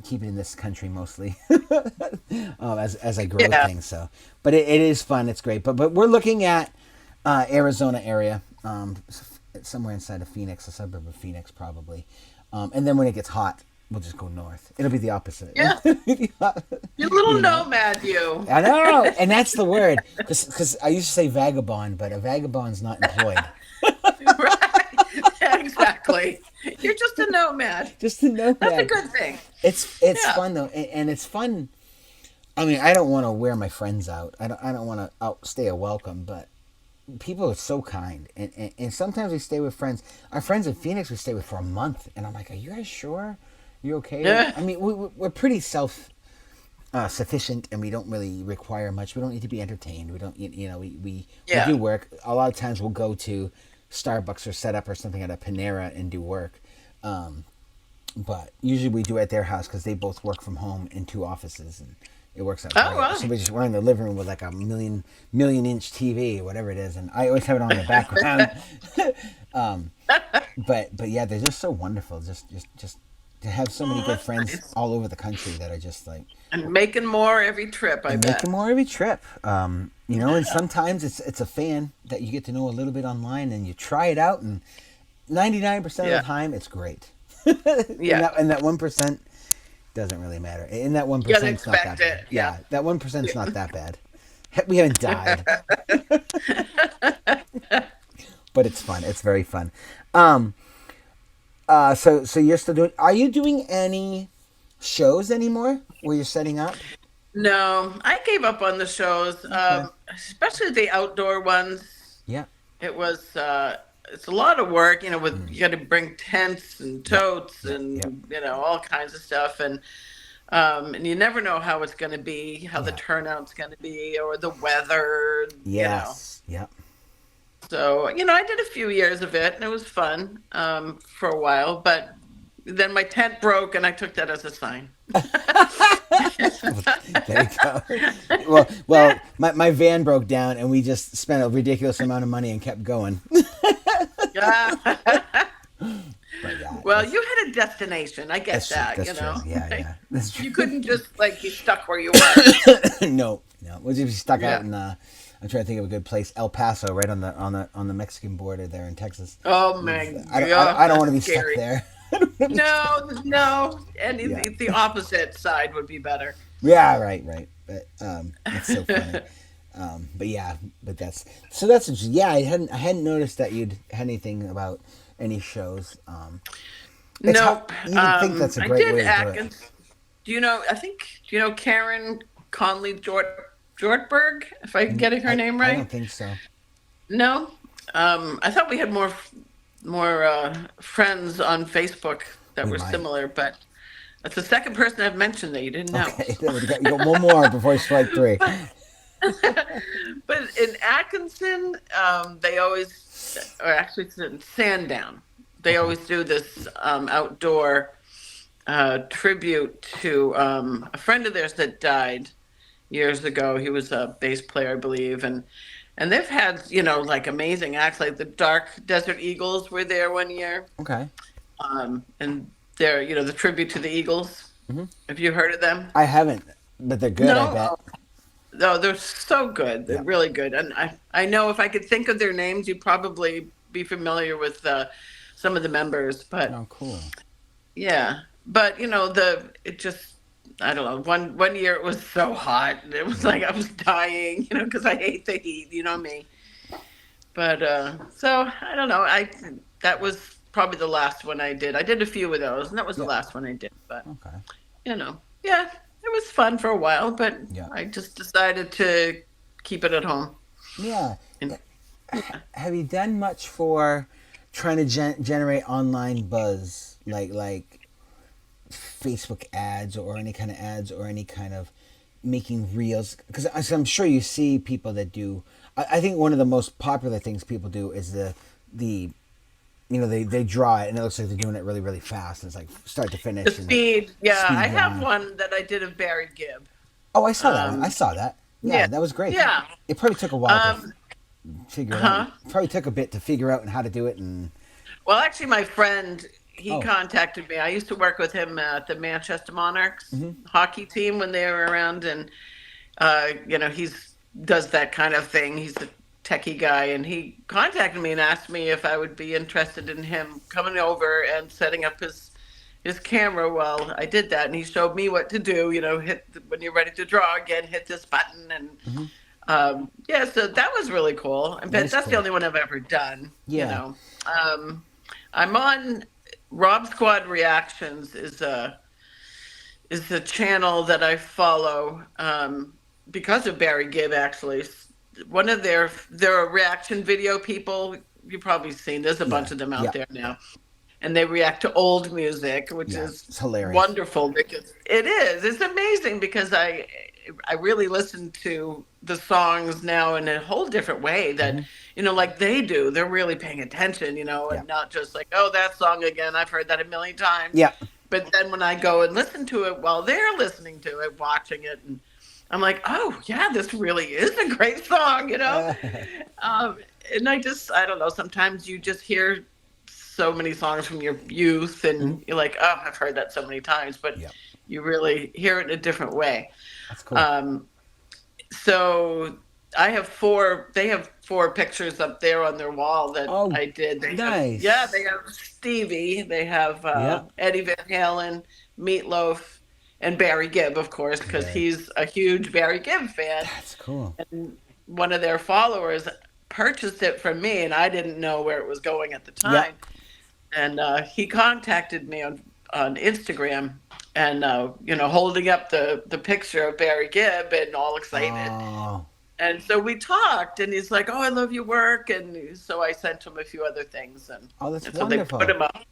keep it in this country mostly as I grow things. So, but it is fun. It's great. But we're looking at Arizona area, somewhere inside of Phoenix, a suburb of Phoenix probably. And then when it gets hot, we'll just go north. It'll be the opposite. Yeah. You little nomad, you. I know, and that's the word. Because I used to say vagabond, but a vagabond's not employed. Right. Exactly. You're just a nomad. Just a nomad. That's a good thing. It's fun though, and it's fun. I mean, I don't want to wear my friends out. I don't want to outstay a welcome, but people are so kind, and sometimes we stay with friends. Our friends in Phoenix we stay with for a month, and I'm like, are you guys sure? You okay? Yeah. I mean, we're pretty sufficient, and we don't really require much. We don't need to be entertained. We don't, we do work. A lot of times we'll go to Starbucks or set up or something at a Panera and do work. But usually we do it at their house because they both work from home in 2 offices, and it works out great. Wow. So we're in the living room with like a million inch TV, whatever it is, and I always have it on in the background. But yeah, they're just so wonderful. Just to have so many good friends all over the country that are just like, and making more every trip. I bet. Making more every trip. And sometimes it's a fan that you get to know a little bit online, and you try it out, and 99% of the time it's great. And that 1% doesn't really matter. And that 1% is not that bad. Yeah, that 1% is not that bad. We haven't died. But it's fun. It's very fun. So you're still doing? Are you doing any shows anymore where you're setting up? No, I gave up on the shows, especially the outdoor ones. Yeah. It was. It's a lot of work, with you got to bring tents and totes and all kinds of stuff, and you never know how it's going to be, how the turnout's going to be, or the weather. Yes. Yep. So I did a few years of it, and it was fun for a while, but then my tent broke, and I took that as a sign. There you go. Well, my van broke down, and we just spent a ridiculous amount of money and kept going. Well, you had a destination. I get that. That's true. Yeah. That's true. You couldn't just be stuck where you were. No. We'll just be stuck out in. I'm trying to think of a good place. El Paso, right on the Mexican border there in Texas. Oh my God! I don't want to be stuck there. No, and the opposite side would be better. Yeah, right. But it's so funny. But that's interesting. Yeah, I hadn't noticed that you'd had anything about any shows. No, you would think that's a great way to do it. Do you know? Do you know Karen Conley Jortberg? If I'm getting her name I right. don't think so. No. I thought we had more friends on Facebook that We were might. similar, but that's the second person I've mentioned that you didn't know. Okay, you got one more before strike three. But in Atkinson, they always, or actually it's in Sandown, they Okay. always do this outdoor tribute to a friend of theirs that died years ago. He was a bass player, I believe, and they've had like amazing acts. Like the Dark Desert Eagles were there one year, Okay. and they're the tribute to the Eagles. Have you heard of them? I haven't, but they're good, I No. bet. No, they're so good. They're Yeah. really good. And I know if I could think of their names, you'd probably be familiar with some of the members. But Oh, cool. yeah, but it just, I don't know. One year it was so hot. It was like I was dying, because I hate the heat. You know me. But so I don't know. That was probably the last one I did. I did a few of those, and that was the Yeah. last one I did. But Okay. yeah, it was fun for a while. But Yeah. I just decided to keep it at home. Yeah. And Have you done much for trying to generate online buzz, like Facebook ads or any kind of ads or any kind of making reels? Because I'm sure you see people that do. I think one of the most popular things people do is the they draw it and it looks like they're doing it really really fast. And it's like start to finish. the speed, yeah, speed I have drawing. one that I did of Barry Gibb. Oh, I saw that one. I saw that. Yeah, Yeah, that was great. yeah. It probably took a while to Um, figure it huh? out. Probably took a bit to figure out and how to do it. And Well, actually, my friend, he oh, contacted me. I used to work with him at the Manchester Monarchs hockey team when they were around, and he's does that kind of thing. He's a techie guy, and he contacted me and asked me if I would be interested in him coming over and setting up his camera. Well, I did that, and he showed me what to do. When you're ready to draw again, hit this button, and yeah, so that was really cool. But that is that's the cool. only one I've ever done. Yeah. I'm on Rob Squad Reactions is a channel that I follow because of Barry Gibb. Actually, one of their reaction video people. You've probably seen. There's a bunch of them out there now, and they react to old music, which is it's hilarious. wonderful because it is. It's amazing because I really listen to the songs now in a whole different way that like they do. They're really paying attention, and not just like, oh, that song again. I've heard that a million times. Yeah. But then when I go and listen to it while they're listening to it, watching it, and I'm like, oh yeah, this really is a great song, and I don't know. Sometimes you just hear so many songs from your youth, and you're like, oh, I've heard that so many times, but you really hear it in a different way. That's cool. So I have they have 4 pictures up there on their wall that I did. Nice. They have Stevie, they have Eddie Van Halen, Meatloaf, and Barry Gibb, of course, because he's a huge Barry Gibb fan. That's cool. And one of their followers purchased it from me, and I didn't know where it was going at the time. And he contacted me on Instagram, and holding up the picture of Barry Gibb and all excited. Oh. And so we talked, and he's like, "Oh, I love your work," and so I sent him a few other things, and That's so wonderful. they put him up.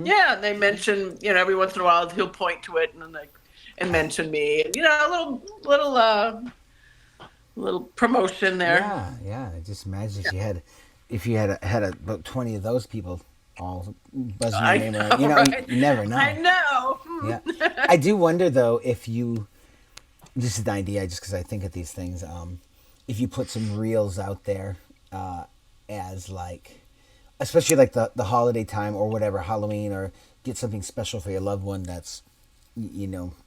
Yeah, and they mention, every once in a while he'll point to it and mention me, and a little promotion there. Yeah. Just imagine if you had about 20 of those people all buzzing your name around. Right? You never know. I know. Yeah. I do wonder though if you. This is an idea, just because I think of these things. If you put some reels out there, as like, especially like the holiday time or whatever, Halloween, or get something special for your loved one that's,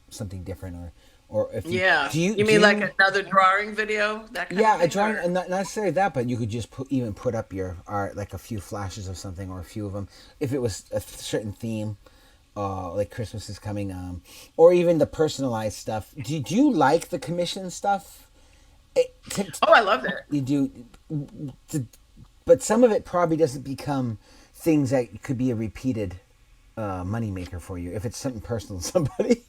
something different, or if you mean like another drawing video, that kind of thing? a drawing, and not necessarily that, but you could just put up your art, like a few flashes of something or a few of them, if it was a certain theme. Like Christmas is coming, or even the personalized stuff. Do you like the commission stuff? I love it. You do, but some of it probably doesn't become things that could be a repeated moneymaker for you if it's something personal to somebody.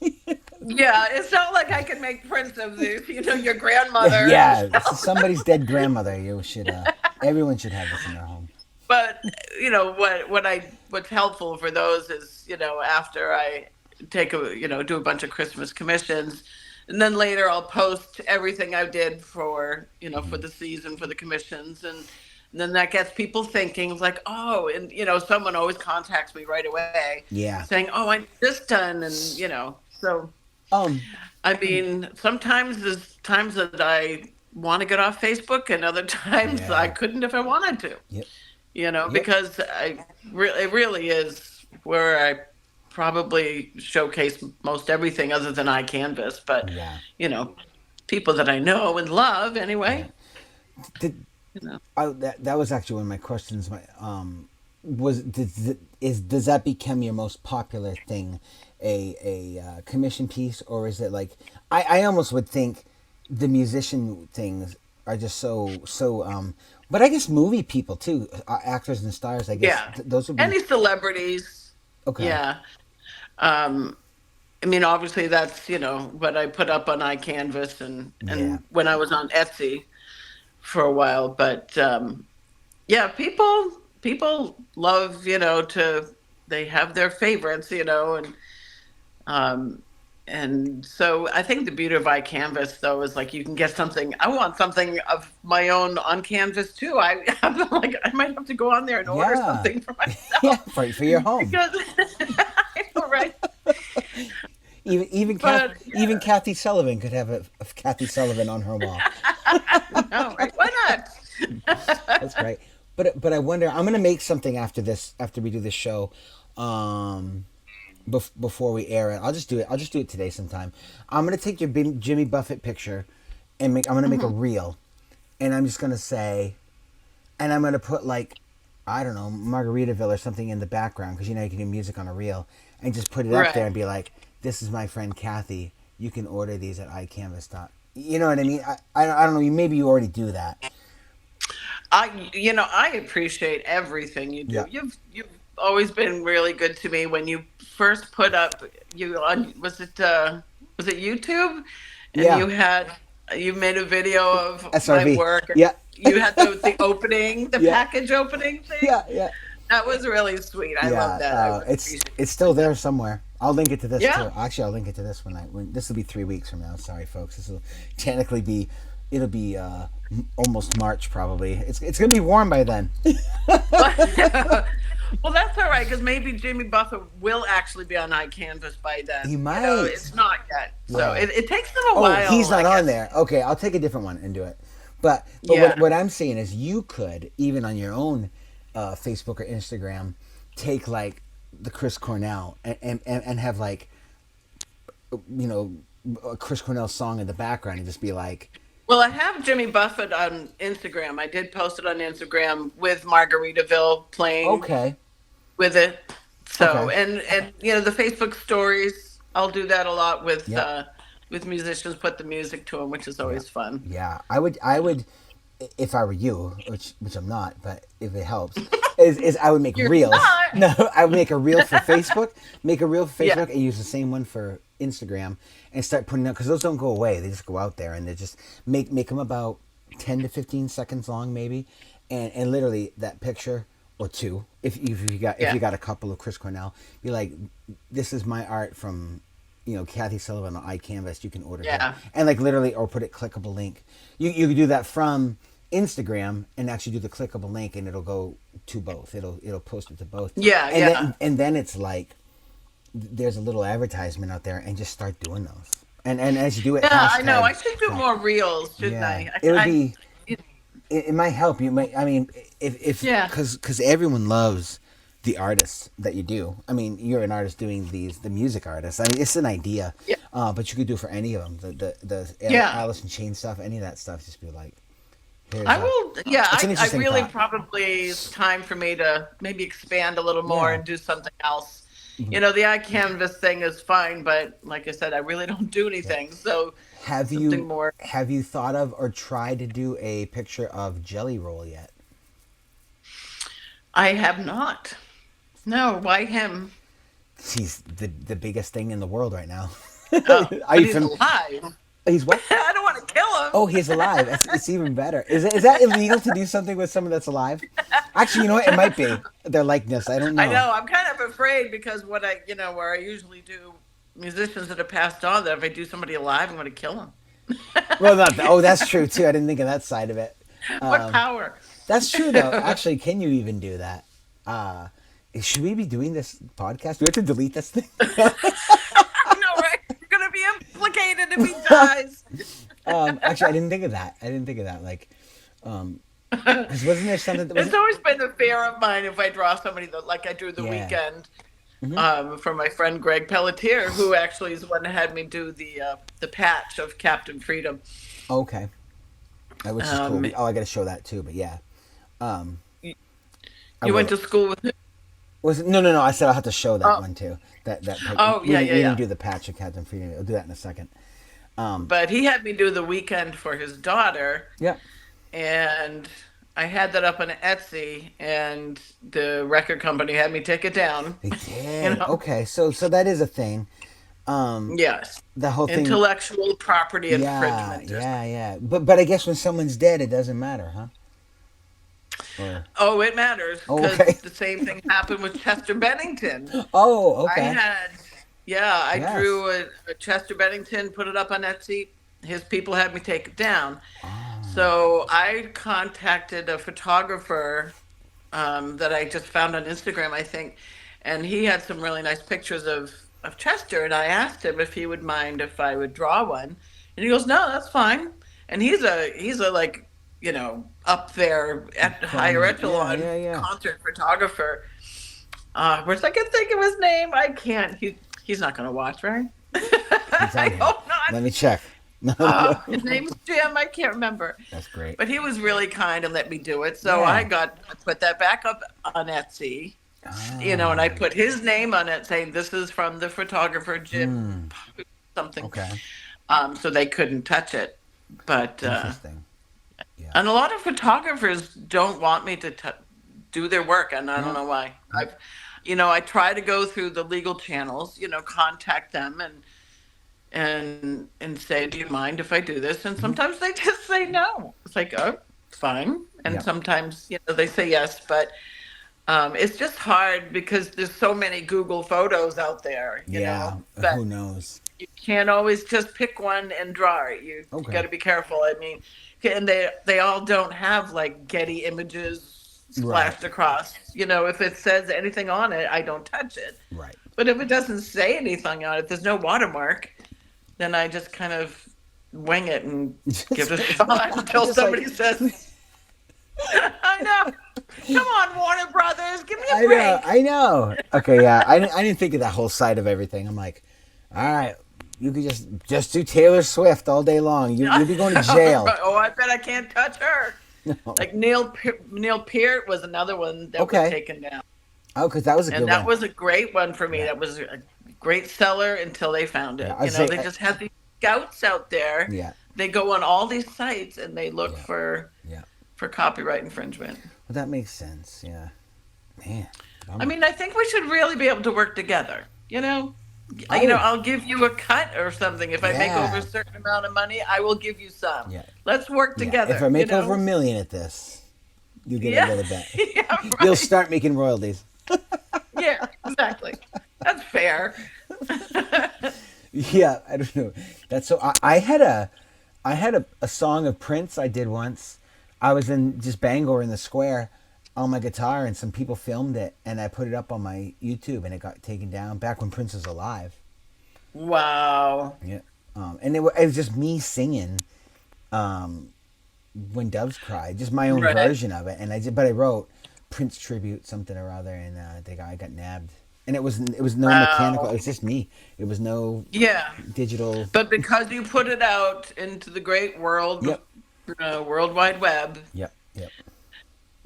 Yeah, it's not like I can make prints of this, your grandmother. Yeah, this is somebody's dead grandmother. You should. Everyone should have this in their home. But what's helpful for those is, after I take do a bunch of Christmas commissions, and then later I'll post everything I did for, for the season, for the commissions, and then that gets people thinking like, oh, and someone always contacts me right away, Yeah. saying, oh, I need this done, and so. I mean, sometimes there's times that I want to get off Facebook, and other times I couldn't if I wanted to. Yep. Because it really is where I probably showcase most everything other than iCanvas. But people that I know and love anyway. That was actually one of my questions. Does that become your most popular thing, a commission piece, or is it like I almost would think the musician things are just so. But I guess movie people too, actors and stars. I guess those would be any celebrities. Okay. Yeah. I mean, obviously that's what I put up on iCanvas and when I was on Etsy for a while, but people love they have their favorites, and so I think the beauty of iCanvas though is like you can get something. I want something of my own on Canvas too. I'm like I might have to go on there and order something for myself. For your home. Because I know, right? Even Kathy Sullivan could have a Kathy Sullivan on her wall. No, right? Why not? That's great. But I wonder. I'm gonna make something after we do this show. Before we air it, I'll just do it today sometime. I'm gonna take your Jimmy Buffett picture, and I'm gonna make a reel, and I'm just gonna say, and I'm gonna put like, I don't know, Margaritaville or something in the background because you can do music on a reel, and just put it up there and be like, this is my friend Kathy. You can order these at iCanvas. You know what I mean? I don't know. Maybe you already do that. I appreciate everything you do. Yeah. You've always been really good to me. When you first put up was it YouTube? And you made a video of SRV. My work. Yeah. You had the opening, the package opening thing. Yeah. That was really sweet. I love that. It's still there somewhere. I'll link it to this too. Actually, I'll link it to this when this will be 3 weeks from now. Sorry, folks. This will technically be. It'll be almost March probably. It's gonna be warm by then. Well, that's all right because maybe Jimmy Buffett will actually be on iCanvas by then. He might. It's not yet, so it takes them a while. Oh, he's not on there. Okay, I'll take a different one and do it. But what I'm saying is, you could even on your own Facebook or Instagram take like the Chris Cornell and have like a Chris Cornell song in the background and just be like. Well, I have Jimmy Buffett on Instagram. I did post it on Instagram with Margaritaville playing with it. So, and the Facebook stories, I'll do that a lot with musicians, put the music to them, which is always fun. Yeah, I would, if I were you, which I'm not, but if it helps, is I would make reels. Not. No, I would make a reel for Facebook, and use the same one for Instagram and start putting out, because those don't go away. They just go out there and they just make them about 10 to 15 seconds long maybe, and literally that picture or two, if you got a couple of Chris Cornell, be like, this is my art from Kathy Sullivan on iCanvas. You can order it, and like literally, or put a clickable link. You can do that from Instagram and actually do the clickable link, and it'll go to both. It'll post it to both. And then it's like there's a little advertisement out there, and just start doing those. And as you do it, I know. I should do more reels, shouldn't I? It would be. It might help. You might. I mean, because everyone loves the artists that you do. I mean, you're an artist doing the music artists. I mean, it's an idea, but you could do for any of them. The Alice in Chains stuff, any of that stuff. Just be like, I will. Yeah, I really probably it's time for me to maybe expand a little more and do something else. The iCanvas thing is fine, but like I said, I really don't do anything. So have you thought of or tried to do a picture of Jelly Roll yet? I have not. No, why him? He's the biggest thing in the world right now. Oh, Are but you he's alive. He's what? I don't want to kill him. Oh, he's alive. It's even better. Is that illegal to do something with someone that's alive? Actually, you know what? It might be their likeness. I don't know. I know. I'm kind of afraid because what where I usually do musicians that have passed on, that if I do somebody alive, I'm going to kill them. Well, that's true too. I didn't think of that side of it. What power? That's true though. Actually, can you even do that? Should we be doing this podcast? Do we have to delete this thing? I know, right? You're going to be implicated if he dies. Actually, I didn't think of that. Like, 'cause wasn't there something that was? It's always been a fear of mine if I draw somebody that, like I do the Yeah. weekend, from my friend Greg Pelletier, who actually is the one that had me do the patch of Captain Freedom. Okay, that was just cool. Oh, I got to show that too. But yeah, You went to school with him? Was it, no. I said I'll have to show that one too. That. Oh, we yeah. didn't do the patch of Captain Freedom. I'll do that in a second. But he had me do the weekend for his daughter. Yeah. And I had that up on Etsy, and the record company had me take it down. They did. Okay, so that is a thing. Yes. The whole thing. Intellectual property infringement. Yeah. But I guess when someone's dead, it doesn't matter, huh? Oh, it matters because okay. the same thing happened with Chester Bennington. Oh, okay. I drew a Chester Bennington, put it up on Etsy. His people had me take it down. So I contacted a photographer that I just found on Instagram, I think, and he had some really nice pictures of Chester, and I asked him if he would mind if I would draw one, and he goes, "No, that's fine." And he's a like, up there at higher echelon concert photographer. Whereas I can think of his name, I can't. He's not going to watch, right? I hope not. Let me check. His name's Jim. I can't remember. That's great. But he was really kind and let me do it. So I put that back up on Etsy, and I put his name on it saying this is from the photographer Jim something. Okay. So they couldn't touch it. But interesting. And a lot of photographers don't want me to do their work, and I don't know why. I try to go through the legal channels, contact them and say, do you mind if I do this? And sometimes they just say no. It's like, oh, fine. And sometimes, they say yes, but it's just hard because there's so many Google photos out there, you know. But who knows? You can't always just pick one and draw it. You got to be careful. I mean, and they all don't have like Getty images splashed across. If it says anything on it, I don't touch it. Right. But if it doesn't say anything on it, there's no watermark, then I just kind of wing it and give it a shot until somebody says, I know. Come on, Warner Brothers, give me a break. I know. Okay, yeah. I didn't think of that whole side of everything. I'm like, all right, you could just do Taylor Swift all day long. You'll be going to jail. Oh, I bet I can't touch her. No. Like Neil Peart was another one that was taken down. Oh, because that was a good one. And that was a great one for me. Yeah. That was a great seller until they found it. Yeah, they just had these scouts out there. Yeah. They go on all these sites and they look for copyright infringement. Well, that makes sense. Yeah. Man. I think we should really be able to work together. I'll give you a cut or something. If I make over a certain amount of money, I will give you some. Yeah. Let's work together. If I make over $1 million at this, you get a little bit. Right. You'll start making royalties. Yeah, exactly. That's fair. Yeah, I don't know. That's so. I had a song of Prince I did once. I was in just Bangor in the square on my guitar, and some people filmed it, and I put it up on my YouTube, and it got taken down back when Prince was alive. Wow. Yeah. And it was just me singing "When Doves Cry," just my own version of it, and I wrote Prince tribute something or other, and the guy got nabbed. And it was no mechanical. It was just me. It was no digital. But because you put it out into the great world, World Wide Web. Yep.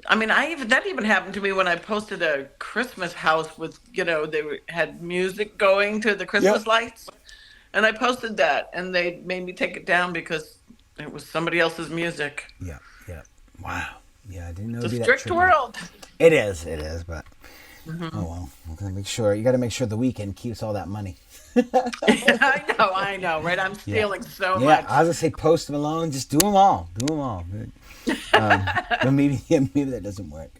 That even happened to me when I posted a Christmas house with, they had music going to the Christmas lights, and I posted that, and they made me take it down because it was somebody else's music. Yeah. Wow. Yeah, I didn't know. It's a strict world. It is, but. Oh well, we're gonna make sure. You got to make sure the weekend keeps all that money. I know, right? I'm stealing so Yeah, much. I was gonna say Post Malone. Just do them all. Do them all. But maybe that doesn't work.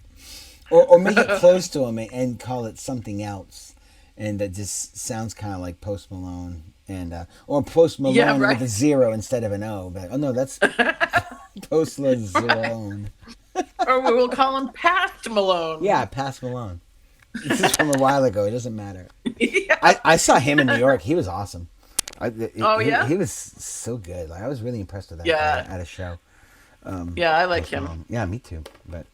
Or make it close to him and call it something else, and that just sounds kind of like Post Malone, and or Post Malone with a zero instead of an O. But oh no, that's Post Malone. Or we will call him Past Malone. Yeah, Past Malone. This is from a while ago. It doesn't matter. Yeah. I saw him in New York. He was awesome. Yeah? He was so good. Like I was really impressed with that at a show. Yeah, I like him. Yeah, me too. But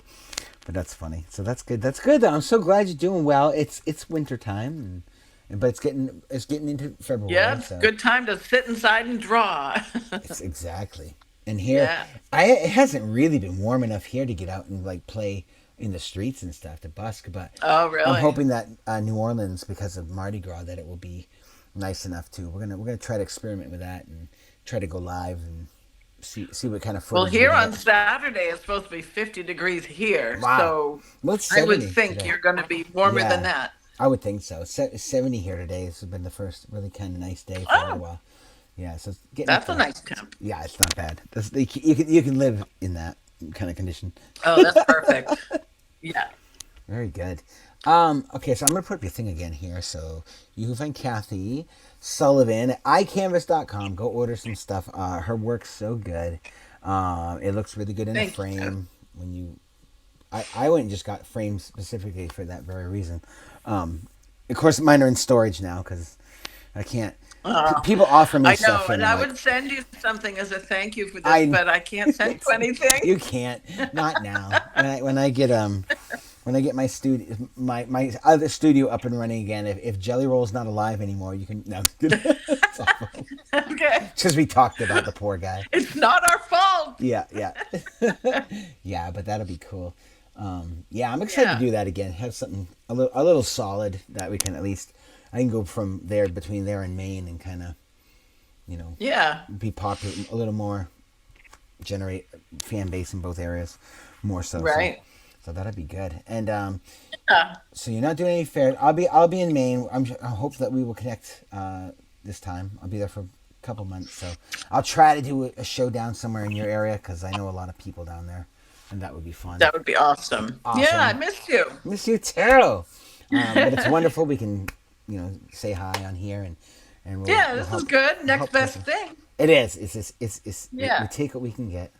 that's funny. So that's good. That's good though. I'm so glad you're doing well. It's winter time, but it's getting into February. Yeah, it's a good time to sit inside and draw. It's exactly. And here, it hasn't really been warm enough here to get out and like play in the streets and stuff to busk. But oh, really? I'm hoping that New Orleans, because of Mardi Gras, that it will be nice enough too. We're gonna try to experiment with that and try to go live and see what kind of footage. Well, here on Saturday it's supposed to be 50 degrees here. Wow. So I would think today. you're going to be warmer than that. I would think so. 70 here today. This has been the first really kind of nice day for a little while. Yeah, so that's a nice temp. Yeah, it's not bad. You can live in that kind of condition. Oh, that's perfect. Yeah. Very good. Okay, so I'm going to put up your thing again here. So you can find Kathy Sullivan at iCanvas.com. Go order some stuff. Her work's so good. It looks really good in a frame. I went and just got frames specifically for that very reason. Of course, mine are in storage now because I can't. People offer me stuff. I know, and I would send you something as a thank you for this, but I can't send you anything. You can't. Not now. When I get my studio, my other studio up and running again, if Jelly Roll's not alive anymore, you can. No, it's awful. Okay. Because we talked about the poor guy. It's not our fault. Yeah. Yeah, but that'll be cool. I'm excited to do that again. Have something a little solid that we can at least. I can go from between there and Maine and kind of, be popular a little more, generate fan base in both areas, more so. Right. So that'd be good. And so you're not doing any fair. I'll be in Maine. I hope that we will connect this time. I'll be there for a couple months. So I'll try to do a show down somewhere in your area because I know a lot of people down there, and that would be fun. That would be awesome. Yeah, I missed you. Miss you too. But it's wonderful. We can. Say hi on here and we'll, this is good. Next best thing. It is. It's we take what we can get.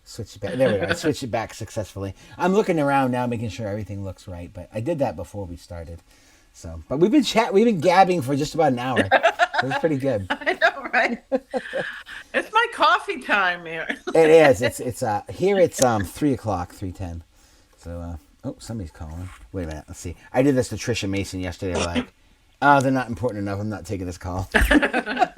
Switch it back. There we go. I switched it back successfully. I'm looking around now, making sure everything looks right. But I did that before we started. So, but we've been gabbing for just about an hour. So it's pretty good. I know, right? It's my coffee time here. It is. It's here. It's 3:00, 3:10. So. Somebody's calling. Wait a minute. Let's see. I did this to Trisha Mason yesterday. Like, they're not important enough. I'm not taking this call. Yeah,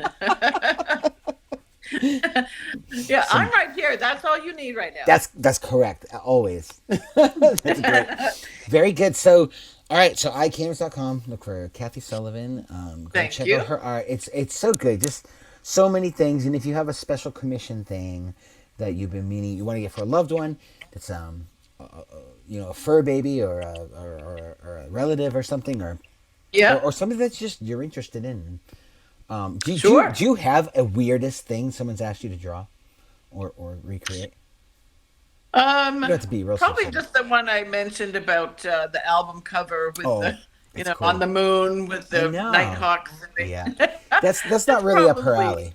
I'm right here. That's all you need right now. That's correct. Always. That's great. Very good. So, all right. So, iCanvas.com. Look for Kathy Sullivan. Go check out her art. It's so good. Just so many things. And if you have a special commission thing that you've been meaning you want to get for a loved one, that's a fur baby or a relative or something or something that's just you're interested in. Do you have a weirdest thing someone's asked you to draw or recreate? You don't have to be real probably specific. just the one I mentioned about the album cover with the cool. On the moon with the Nighthawks. Yeah, that's not really up her alley.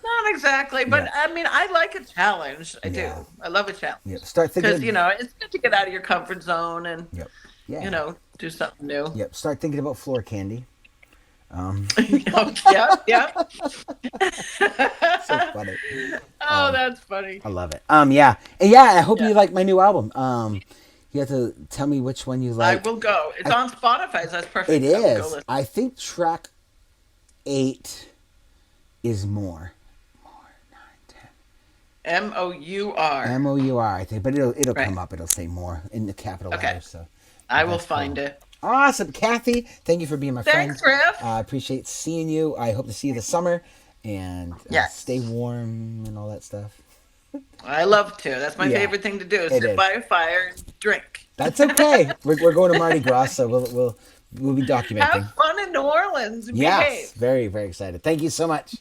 Not exactly, but I mean, I like a challenge. I do. I love a challenge. Yep. Start thinking because it's good to get out of your comfort zone and do something new. Yep. Start thinking about floor candy. Yeah. So funny. Oh, that's funny. I love it. I hope you like my new album. You have to tell me which one you like. I will go. It's on Spotify. So that's perfect. It is. I think track 8 is more 9, 10. MOUR. I think, but it'll come up. It'll say more in the capital letters. So I will find it. Awesome, Kathy. Thank you for being my friend. Thanks, Riff. I appreciate seeing you. I hope to see you this summer and stay warm and all that stuff. I love to. That's my favorite thing to do. Is sit by a fire and drink. That's okay. We're going to Mardi Gras, so we'll be documenting. Have fun in New Orleans. Yes, very, very excited. Thank you so much.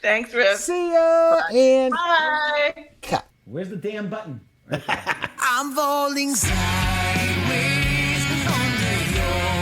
Thanks, Riff. See ya. And bye. cut. Where's the damn button? Right there. I'm falling sideways under your